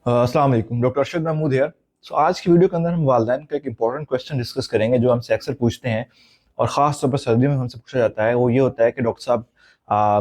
अस्सलाम वालेकुम, doctor Arshad Mahmood here. आज की वीडियो के अंदर हम वालिदैन का एक इंपॉर्टेंट क्वेश्चन डिस्कस करेंगे जो हमसे अक्सर पूछते हैं और ख़ास तौर पर सर्दियों में हमसे पूछा जाता है। वो ये होता है कि डॉक्टर साहब,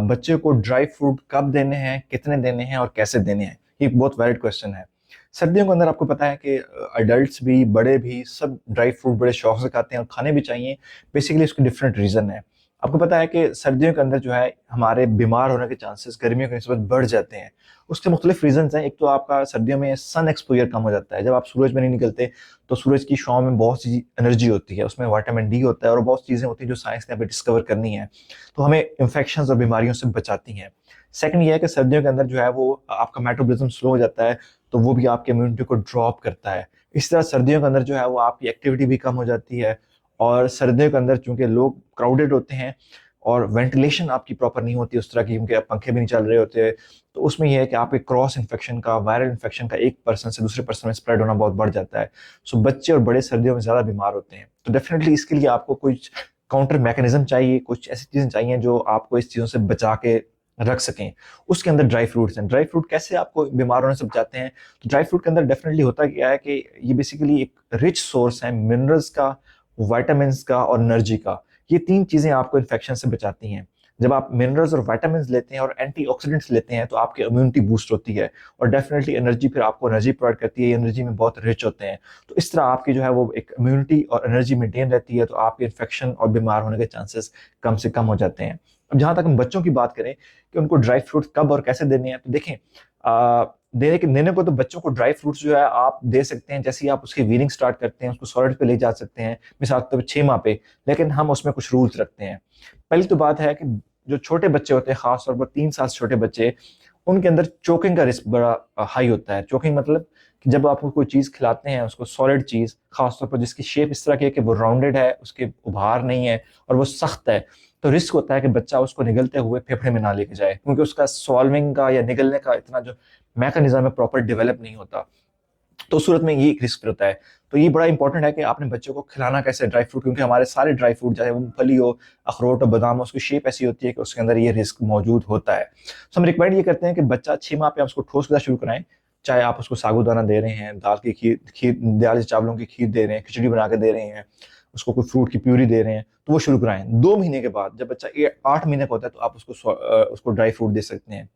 बच्चे को ड्राई फ्रूट कब देने हैं, कितने देने हैं और कैसे देने हैं। ये एक बहुत वैलिड क्वेश्चन है। सर्दियों के अंदर आपको पता है कि अडल्ट्स भी, बड़े भी, सब ड्राई फ्रूट बड़े शौक से खाते हैं और खाने भी चाहिए। बेसिकली उसके डिफरेंट रीज़न है। आपको पता है कि सर्दियों के अंदर जो है हमारे बीमार होने के चांसेस गर्मियों के निस्बत बढ़ जाते हैं। उसके मुख्तलिफ रीजंस हैं। एक तो आपका सर्दियों में सन एक्सपोजर कम हो जाता है। जब आप सूरज में नहीं निकलते तो सूरज की छांव में बहुत सी एनर्जी होती है, उसमें विटामिन डी होता है और बहुत चीज़ें होती हैं जो साइंस ने अभी डिस्कवर करनी है, तो हमें इन्फेक्शन और बीमारियों से बचाती हैं। सेकंड ये है कि सर्दियों के अंदर जो है वो आपका मेटाबॉलिज्म स्लो हो जाता है, तो वो भी आपकी इम्यूनिटी को ड्रॉप करता है। इस तरह सर्दियों के अंदर जो है वो आपकी एक्टिविटी भी कम हो जाती है। और सर्दियों के अंदर चूंकि लोग क्राउडेड होते हैं और वेंटिलेशन आपकी प्रॉपर नहीं होती उस तरह की, क्योंकि पंखे भी नहीं चल रहे होते, तो उसमें यह है कि आपके क्रॉस इन्फेक्शन का, वायरल इन्फेक्शन का एक पर्सन से दूसरे पर्सन में स्प्रेड होना बहुत बढ़ जाता है। सो बच्चे और बड़े सर्दियों में ज़्यादा बीमार होते हैं। तो डेफिनेटली इसके लिए आपको कुछ काउंटर मैकेनिज्म चाहिए, कुछ ऐसी चीज़ें चाहिए जो आपको इस चीज़ों से बचा के रख सकें। उसके अंदर ड्राई फ्रूट्स हैं। ड्राई फ्रूट कैसे आपको बीमार होने से बचाते हैं? तो ड्राई फ्रूट के अंदर डेफिनेटली होता क्या है कि ये बेसिकली एक रिच सोर्स है मिनरल्स का, वाइटामिन का और एनर्जी का। ये तीन चीज़ें आपको इन्फेक्शन से बचाती हैं। जब आप मिनरल्स और विटामिन लेते हैं और एंटीऑक्सीडेंट्स लेते हैं तो आपकी इम्यूनिटी बूस्ट होती है और डेफिनेटली एनर्जी फिर आपको एनर्जी प्रोवाइड करती है। ये एनर्जी में बहुत रिच होते हैं, तो इस तरह आपकी जो है वो एक इम्यूनिटी और एनर्जी मेंटेन रहती है, तो आपके इन्फेक्शन और बीमार होने के चांसेस कम से कम हो जाते हैं। अब जहाँ तक हम बच्चों की बात करें कि उनको ड्राई फ्रूट कब और कैसे देने हैं, तो देखें, देने को तो बच्चों को ड्राई फ्रूट्स जो है आप दे सकते हैं जैसे ही आप उसकी वीनिंग स्टार्ट करते हैं, उसको सॉलिड पे ले जा सकते हैं, मिसाल के तौर पर 6 माह पे। लेकिन हम उसमें कुछ रूल्स रखते हैं। पहली तो बात है कि जो छोटे बच्चे होते हैं, खासतौर पर 3 साल से छोटे बच्चे, उनके अंदर चोकिंग का रिस्क बड़ा हाई होता है। चोकिंग मतलब कि जब आप कोई चीज़ खिलाते हैं, उसको सॉलिड चीज़, खासतौर पर जिसकी शेप इस तरह की है कि वो राउंडेड है, उसके उभार नहीं है और वो सख्त है, तो रिस्क होता है कि बच्चा उसको निगलते हुए फेफड़े में ना लेके जाए, क्योंकि उसका सॉल्विंग का या निगलने का इतना जो मैकेनिज्म है प्रॉपर डेवलप नहीं होता। तो उस सूरत में ये एक रिस्क होता है। तो ये बड़ा इंपॉर्टेंट है कि आपने बच्चों को खिलाना कैसे ड्राई फ्रूट, क्योंकि हमारे सारे ड्राई फ्रूट, चाहे वो मूंगफली हो, अखरोट और बादाम हो, उसकी शेप ऐसी होती है कि उसके अंदर ये रिस्क मौजूद होता है। तो हम रिकमेंड ये करते हैं कि बच्चा 6 माह पे आप उसको ठोस गज़ा शुरू कराएं। चाहे आप उसको साबूदाना दे रहे हैं, दाल की खीर खीर दाल चावलों की खीर दे रहे हैं, खिचड़ी बना के दे रहे हैं, उसको कोई फ्रूट की प्यूरी दे रहे हैं, तो वो शुरू कराएं। 2 महीने के बाद जब बच्चा 8 महीने का होता है तो आप उसको ड्राई फ्रूट दे सकते हैं।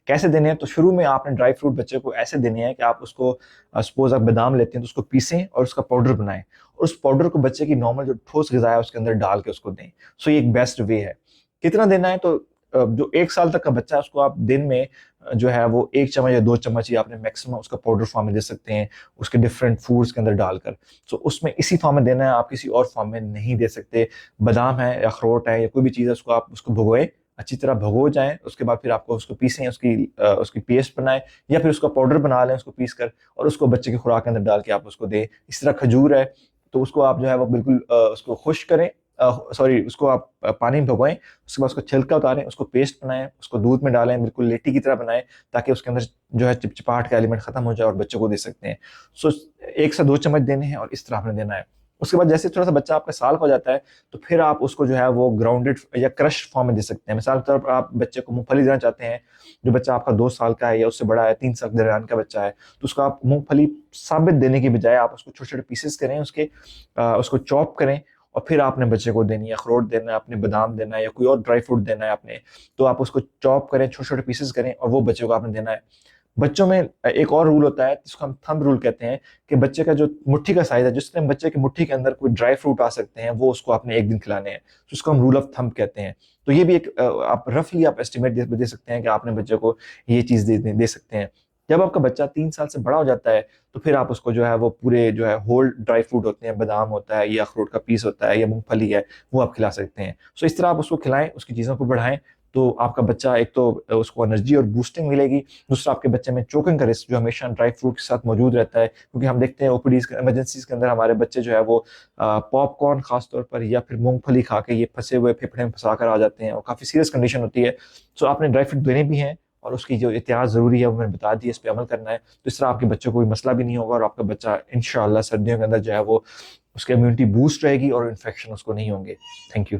कैसे देने हैं? तो शुरू में आपने ड्राई फ्रूट बच्चे को ऐसे देने हैं कि आप उसको, सपोज आप बादाम लेते हैं तो उसको पीसें और उसका पाउडर बनाएं और उस पाउडर को बच्चे की नॉर्मल जो ठोस ग़िज़ा है उसके अंदर डाल के उसको दें। सो ये एक बेस्ट वे है। कितना देना है? तो जो 1 साल तक का बच्चा है उसको आप दिन में जो है वो 1 चम्मच या 2 चम्मच ही आपने मैक्सिमम उसका पाउडर फॉर्म में दे सकते हैं, उसके डिफरेंट फूड्स के अंदर डालकर। सो उसमें इसी फॉर्म में देना है, आप किसी और फॉर्म में नहीं दे सकते। बादाम है या अखरोट है या कोई भी चीज़ है, उसको आप उसको भिगोएं, अच्छी तरह भगो जाएं, उसके बाद फिर आपको उसको पीसें, उसकी पेस्ट बनाएं या फिर उसका पाउडर बना लें उसको पीस कर और उसको बच्चे की खुराक के अंदर डाल के आप उसको दें। इस तरह खजूर है तो उसको आप जो है वो बिल्कुल उसको खुश करें, सॉरी, उसको आप पानी में भिगोएं, उसके बाद उसको छिलका उतारें, उसको पेस्ट बनाएं, उसको दूध में डालें, बिल्कुल लेटी की तरह बनाएं, ताकि उसके अंदर जो है चिपचिपाहट का एलिमेंट खत्म हो जाए और बच्चों को दे सकते हैं। सो 1 से 2 चम्मच देने हैं और इस तरह आपने देना है। उसके बाद जैसे थोड़ा सा बच्चा आपका साल का हो जाता है तो फिर आप उसको जो है वो ग्राउंडेड या क्रश फॉर्म में दे सकते हैं। मिसाल के तौर पर आप बच्चे को मूंगफली देना चाहते हैं, जो बच्चा आपका 2 साल का है या उससे बड़ा है, 3 साल के दरमियान का बच्चा है, तो उसको आप मूंगफली साबित देने की बजाय आप उसको छोटे छोटे पीसेस करें, उसको चॉप करें और फिर आपने बच्चे को देनी है। अखरोट देना है आपने, बादाम देना है या कोई और ड्राई फ्रूट देना है आपने, तो आप उसको चॉप करें, छोटे छोटे पीसेस करें और वो बच्चे को आपने देना है। बच्चों में एक और रूल होता है जिसको हम थंब रूल कहते हैं, कि बच्चे का जो मुट्ठी का साइज है, जिस टाइम बच्चे की मुट्ठी के अंदर कोई ड्राई फ्रूट आ सकते हैं, वो उसको आपने एक दिन खिलाने हैं, तो उसको हम रूल ऑफ थंब कहते हैं। तो ये भी एक आप रफली आप एस्टिमेट दे सकते हैं कि आपने बच्चे को ये चीज़ दे सकते हैं। जब आपका बच्चा 3 साल से बड़ा हो जाता है तो फिर आप उसको जो है वो पूरे जो है होल ड्राई फ्रूट होते हैं, बादाम होता है या अखरोट का पीस होता है या मूंगफली है, वो आप खिला सकते हैं। सो इस तरह आप उसको खिलाएं, उसकी चीज़ों को बढ़ाएं, तो आपका बच्चा, एक तो उसको एनर्जी और बूस्टिंग मिलेगी, दूसरा आपके बच्चे में चोकिंग का रिस्क जो हमेशा ड्राई फ्रूट के साथ मौजूद रहता है, क्योंकि हम देखते हैं ओपीडीज इमरजेंसीज के अंदर हमारे बच्चे जो है वो पॉपकॉर्न खास तौर पर या फिर मूंगफली खा के ये फंसे हुए फेफड़े में फंसा कर आ जाते हैं और काफ़ी सीरियस कंडीशन होती है। सो आपने ड्राई फ्रूट देने भी हैं और उसकी जो एहतियात ज़रूरी है वो मैंने बता दी, इस पर अमल करना है, तो इस तरह आपके बच्चों को कोई मसला भी नहीं होगा और आपका बच्चा इंशाअल्लाह सर्दियों के अंदर जो है वो उसकी इम्यूनिटी बूस्ट रहेगी और इन्फेक्शन उसको नहीं होंगे। Thank you.